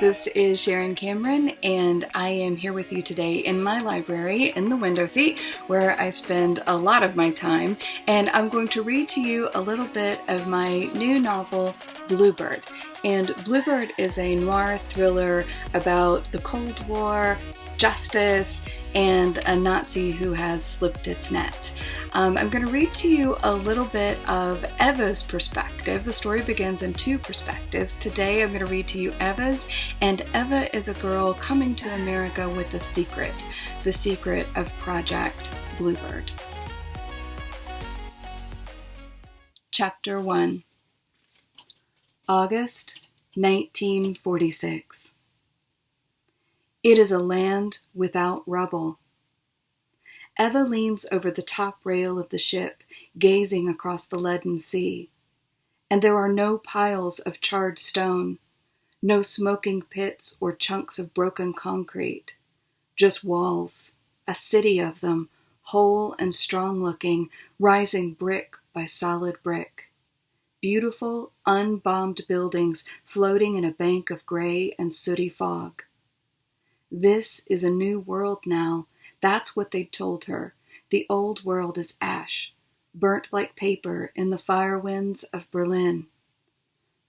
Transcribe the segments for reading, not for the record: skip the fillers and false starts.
This is Sharon Cameron, and I am here with you today in my library in the window seat where I spend a lot of my time, and I'm going to read to you a little bit of my new novel, Bluebird. And Bluebird is a noir thriller about the Cold War, justice, and a Nazi who has slipped its net. I'm going to read to you a little bit of Eva's perspective. The story begins in two perspectives. Today I'm going to read to you Eva's, and Eva is a girl coming to America with a secret, the secret of Project Bluebird. Chapter 1. August 1946. It is a land without rubble. Eva leans over the top rail of the ship, gazing across the leaden sea. And there are no piles of charred stone, no smoking pits or chunks of broken concrete, just walls, a city of them, whole and strong-looking, rising brick by solid brick. Beautiful, unbombed buildings floating in a bank of gray and sooty fog. This is a new world now. That's what they'd told her. The old world is ash, burnt like paper in the fire winds of Berlin.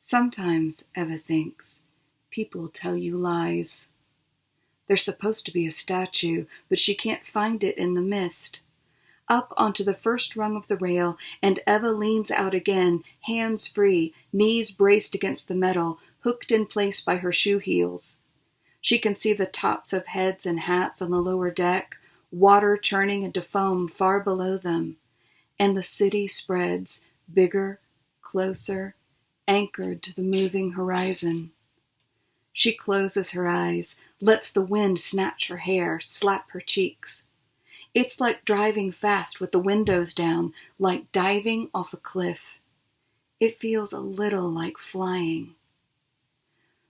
Sometimes, Eva thinks, people tell you lies. There's supposed to be a statue, but she can't find it in the mist. Up onto the first rung of the rail, and Eva leans out again, hands free, knees braced against the metal, hooked in place by her shoe heels. She can see the tops of heads and hats on the lower deck, water churning into foam far below them, and the city spreads, bigger, closer, anchored to the moving horizon. She closes her eyes, lets the wind snatch her hair, slap her cheeks. It's like driving fast with the windows down, like diving off a cliff. It feels a little like flying.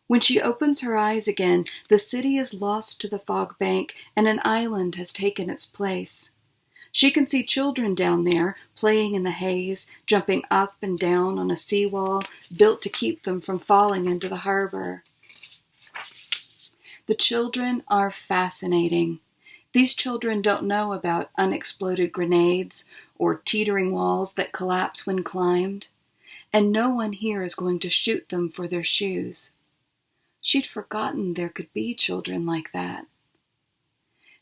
When she opens her eyes again, the city is lost to the fog bank, and an island has taken its place. She can see children down there, playing in the haze, jumping up and down on a seawall built to keep them from falling into the harbor. The children are fascinating. These children don't know about unexploded grenades or teetering walls that collapse when climbed, and no one here is going to shoot them for their shoes. She'd forgotten there could be children like that.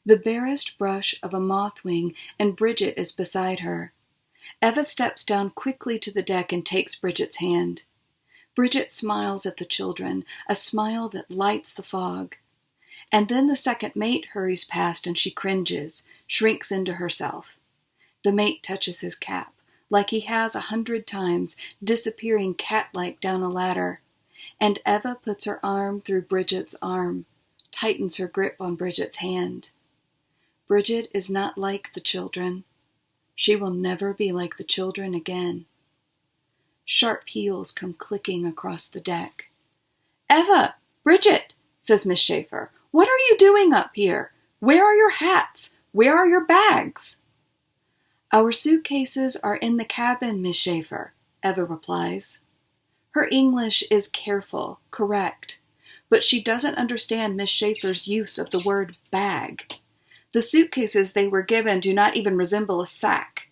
The barest brush of a moth wing, and Bridget is beside her. Eva steps down quickly to the deck and takes Bridget's hand. Bridget smiles at the children, a smile that lights the fog. And then the second mate hurries past and she cringes, shrinks into herself. The mate touches his cap, like he has 100 times, disappearing cat-like down a ladder. And Eva puts her arm through Bridget's arm, tightens her grip on Bridget's hand. Bridget is not like the children. She will never be like the children again. Sharp heels come clicking across the deck. "Eva! Bridget!" says Miss Schaefer. "What are you doing up here? Where are your hats? Where are your bags?" "Our suitcases are in the cabin, Miss Schaefer," Eva replies. Her English is careful, correct, but she doesn't understand Miss Schaefer's use of the word bag. The suitcases they were given do not even resemble a sack.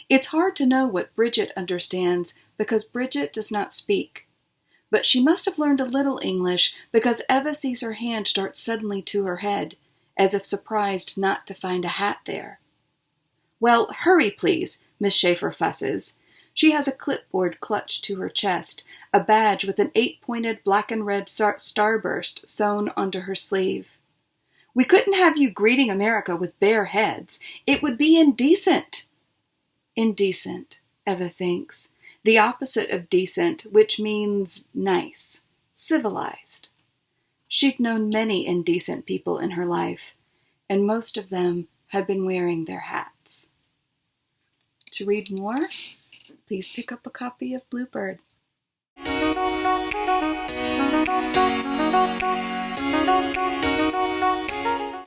It's hard to know what Bridget understands because Bridget does not speak. But she must have learned a little English because Eva sees her hand dart suddenly to her head, as if surprised not to find a hat there. "Well, hurry, please," Miss Schaefer fusses. She has a clipboard clutched to her chest, a badge with an 8-pointed black and red starburst sewn onto her sleeve. "We couldn't have you greeting America with bare heads. It would be indecent." Indecent, Eva thinks. The opposite of decent, which means nice, civilized. She'd known many indecent people in her life, and most of them had been wearing their hats. To read more, please pick up a copy of Bluebird.